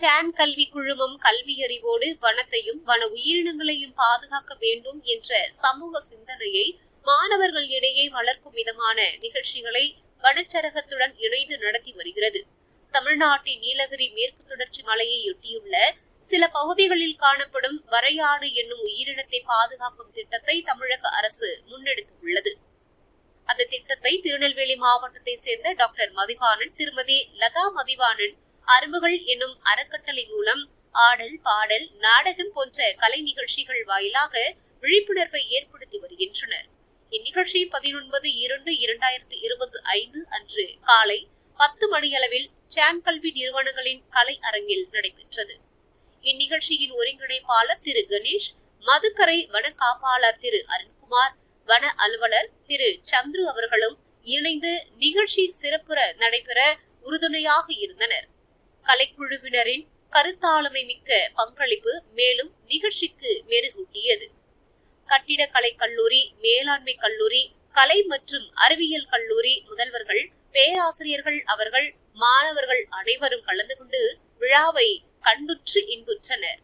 San கல்வி குழுமம் கல்வியறிவோடு வனத்தையும் வன உயிரினங்களையும் பாதுகாக்க வேண்டும் என்ற சமூக சிந்தனையை மாணவர்கள் இடையே வளர்க்கும் விதமான நிகழ்ச்சிகளை வனச்சரகத்துடன் இணைந்து நடத்தி வருகிறது. தமிழ்நாட்டின் நீலகிரி மேற்கு தொடர்ச்சி மலையையொட்டியுள்ள சில பகுதிகளில் காணப்படும் வரையாடு என்னும் உயிரினத்தை பாதுகாக்கும் திட்டத்தை தமிழக அரசு முன்னெடுத்துள்ளது. அந்த திட்டத்தை திருநெல்வேலி மாவட்டத்தை சேர்ந்த டாக்டர் மதிவாணன், திருமதி லதா மதிவாணன் அரும்புகள் என்னும் அறக்கட்டளை மூலம் ஆடல், பாடல், நாடகம் போன்ற கலை நிகழ்ச்சிகள் வாயிலாக விழிப்புணர்வை ஏற்படுத்தி வருகின்றனர். இந்நிகழ்ச்சி 19/2/2025 அன்று காலை 10 மணியளவில் சான் கல்வி நிறுவனங்களின் கலை அரங்கில் நடைபெற்றது. இந்நிகழ்ச்சியின் ஒருங்கிணைப்பாளர் திரு கணேஷ், மதுக்கரை வன காப்பாளர் திரு அருண்குமார், வன அலுவலர் திரு சந்துரு அவர்களும் இணைந்து நிகழ்ச்சி சிறப்புற நடைபெற உறுதுணையாக இருந்தனர். கலைக்குழுவினரின் கருத்தாளுமை மிக்க பங்களிப்பு மேலும் நிகழ்ச்சிக்கு மெருகூட்டியது. கட்டிடக்கலை கல்லூரி, மேலாண்மை கல்லூரி, கலை மற்றும் அறிவியல் கல்லூரி முதல்வர்கள், பேராசிரியர்கள் அவர்கள், மாணவர்கள் அனைவரும் கலந்து கொண்டு விழாவை கண்டுற்று இன்புற்றனர்.